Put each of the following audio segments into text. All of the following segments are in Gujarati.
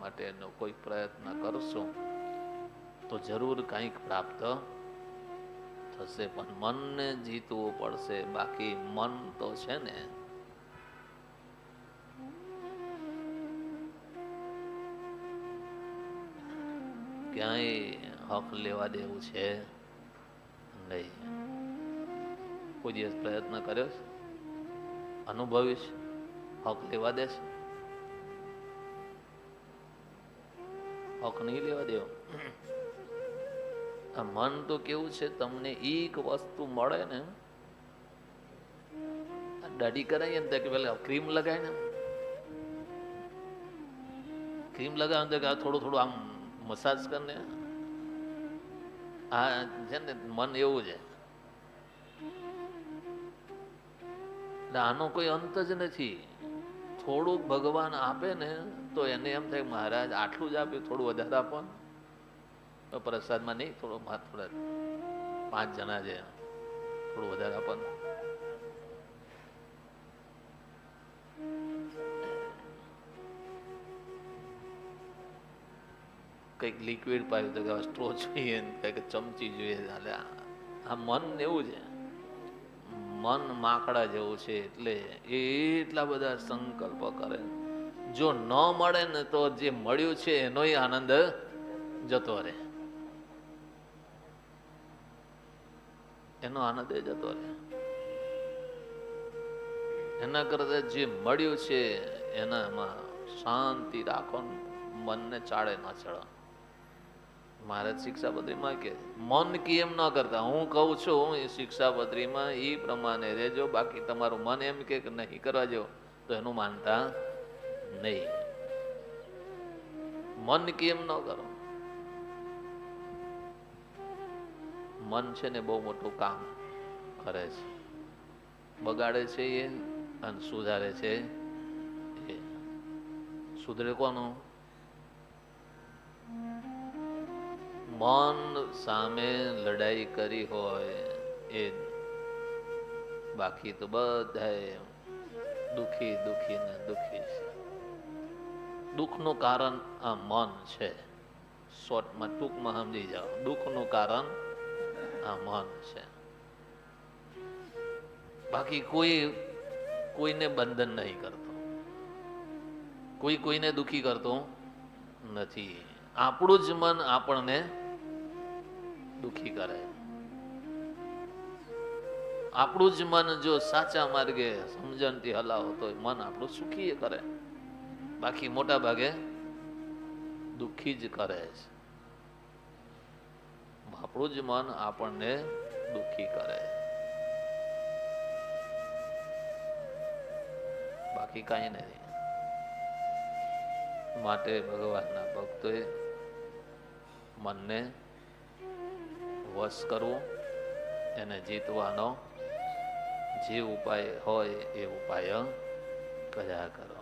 માટેનો કોઈ પ્રયત્ન કરશું તો જરૂર કંઈક પ્રાપ્ત થશે, પણ મનને જીતવું પડશે. બાકી મન તો છે ને ક્યાંય હક લેવા દેવું છે નહીં. કોઈ દિવસ પ્રયત્ન કર્યો છે, અનુભવ્યું છે, હક લેવા દે છે? હક નહીં લેવા દેવો. આ મન તો કેવું છે, તમને એક વસ્તુ મળે ને, દાઢી કરાવીએ ને કે પેલા ક્રીમ લગાય ને, ક્રીમ લગાવે ને કે થોડું થોડું આમ મસાજ કરીને, આ છે ને મન એવું છે. આનો કોઈ અંત જ નથી. થોડુંક ભગવાન આપે ને તો એને એમ થાય મહારાજ આટલું જ આપ્યું, થોડું વધારે આપો ને. પ્રસાદમાં નહીં, થોડો થોડા 5 જણા છે, થોડું વધારે આપો ને. કંઈક લિક્વિડ પાયું તો કે સ્ટ્રો જોઈએ, કંઈક ચમચી જોઈએ. આ મન એવું છે, મન માકડા જેવું છે. એટલે એટલા બધા સંકલ્પ કરે, જો ન મળે ને તો જે મળ્યું છે એનોય આનંદ જતો રહે, એનો આનંદ જતો રહે. એના કરતા જે મળ્યું છે એનામાં શાંતિ રાખો, મનને ચાળે ન ચડો. મહારાજ શિક્ષાપત્રીમાં કે મન કી એમ ન કરતા, હું કહું છું એ શિક્ષાપત્રીમાં એ પ્રમાણે રહેજો. બાકી તમારું મન એમ કે નહીં કરવા જેવો તો એનું માનતા નહીં. મન કી એમ ન કરો. મન છે ને બહુ મોટું કામ કરે છે, બગાડે છે એ અને સુધારે છે એ. સુધરે કોનું? મન સામે લડાઈ કરી હોય એ. બાકી તો બધા દુખી દુખી ને દુખી છે. દુઃખનું કારણ આ મન છે. શોર્ટમાં ટૂંકમાં સમજી જાઓ, દુઃખનું કારણ આ મન છે. બાકી કોઈને બંધન નહીં કરતો, કોઈ કોઈને દુખી કરતો નથી. આપણું જ મન આપણને દુખી કરે. આપણું જ મન જો સાચા માર્ગે સમજણથી હલાવો તો મન આપણું સુખી કરે, બાકી મોટા ભાગે દુખી જ કરે છે. આપણું જ મન આપણને દુખી કરે, બાકી કાંઈ નથી. માટે ભગવાનના ભક્તોએ મનને વશ કરવું, એને જીતવાનો જે ઉપાય હોય એ ઉપાય કર્યા કરો.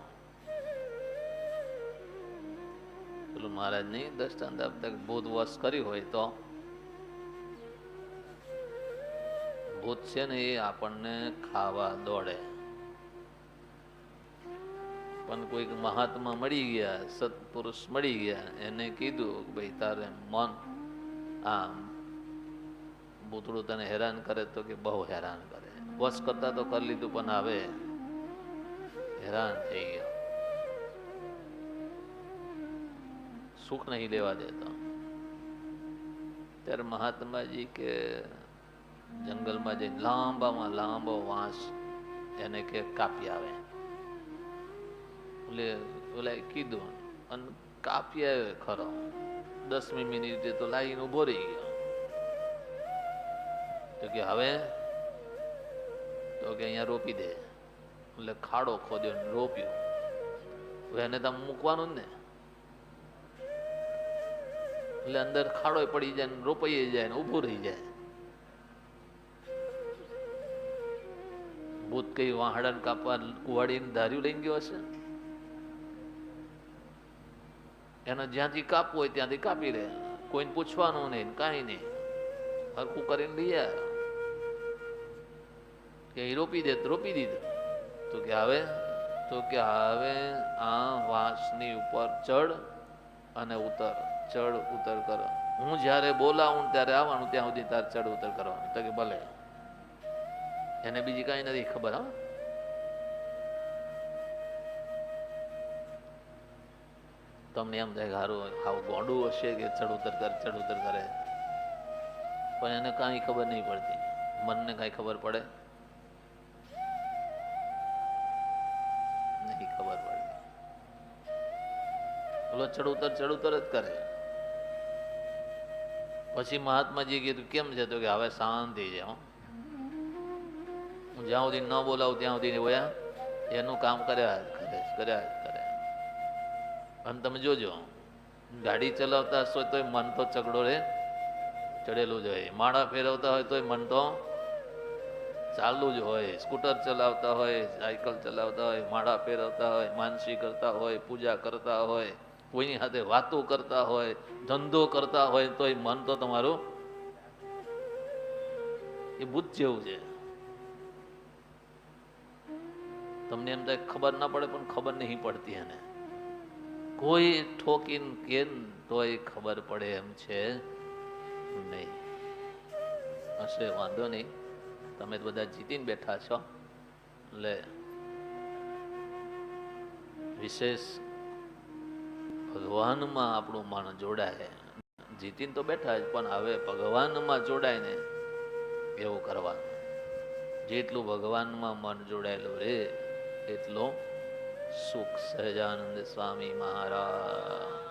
પેલું મહારાજ ની દ્રષ્ટાંત આપતા ભૂત વશ કર્યું હોય તો ભૂત છે ને એ આપણને ખાવા દોડે, પણ કોઈક મહાત્મા મળી ગયા, સત્પુરુષ મળી ગયા, એને કીધું ભાઈ તારે મન આમ ભૂતળું તને હેરાન કરે તો કે બહુ હેરાન કરે. વશ કરતા તો કરી લીધું પણ હવે હેરાન થઈ ગયા, સુખ નહીં લેવા દેતો. ત્યારે મહાત્માજી કે જંગલમાં જઈને લાંબામાં લાંબો વાંસ એને કે કાપી આવે. એટલે ઓલા કીધું અને કાપી આવે ખરો. 10મી મિનિટે તો લાઈન ઉભો રહી ગયો. તો કે હવે તો કે અહીંયા રોપી દે. એટલે ખાડો ખોદ્યો ને રોપ્યું. હવે એને તો મૂકવાનું જ ને, એટલે અંદર ખાડો પડી જાય ને રોપાઈ જાય ને ઊભું રહી જાય. ભૂત કઈ વાહડા કાપવા કુવાડીને ધાર્યું લઈને ગયો હશે? એને જ્યાંથી કાપવું હોય ત્યાંથી કાપી લે, કોઈને પૂછવાનું નહીં, કાંઈ નહીં, હરખું કરીને લઈ આવ્યા. કે રોપી દે તો રોપી દીધું. તો કે હવે આ વાંસની ઉપર ચડ અને ઉતર ચડ ઉતર કર. હું જ્યારે બોલાવું ત્યારે આવવાનું, ત્યાં સુધી તાર ચડ ઉતર કરવાનું. તો કે ભલે. એને બીજી કાંઈ નથી ખબર. હા, તમને એમ થાય કે સારું હાવ ગોંડું હશે કે ચડ ઉતર કરે, પણ એને કાંઈ ખબર નહીં પડતી. મનને કાંઈ ખબર પડે નહીં, ખબર પડે. બોલો ચડ ઉતર જ કરે. પછી મહાત્માજી કીધું કેમ છે? તો કે હવે શાંતિ છે. હું જ્યાં સુધી ન બોલાવું ત્યાં સુધી વયા એનું કામ કર્યા જ કરે. અને તમે જોજો, ગાડી ચલાવતા હશો તોય મન તો ચગડો રે ચડેલું જ હોય. માળા ફેરવતા હોય તોય મન તો ચાલુ જ હોય. સ્કૂટર ચલાવતા હોય, સાયકલ ચલાવતા હોય, માળા ફેરવતા હોય, માનસી કરતા હોય, પૂજા કરતા હોય, કોઈની સાથે વાતો કરતા હોય, ધંધો કરતા હોય, તોય મન તો તમારું એ બુદ્ધ જેવું છે. તમને એમ થાય ખબર ના પડે, પણ ખબર નહીં પડતી. એને કોઈ ઠોકીને કે તોય ખબર પડે એમ છે નહીં. હશે, વાંધો નહીં. તમે બધા જીતીને બેઠા છો, એટલે વિશેષ ભગવાનમાં આપણું મન જોડાય. જીતીને તો બેઠા જ, પણ હવે ભગવાનમાં જોડાય ને એવું કરવાનું. જેટલું ભગવાનમાં મન જોડાયેલું રે એટલું સુખ. સહજાનંદ સ્વામી મહારાજ.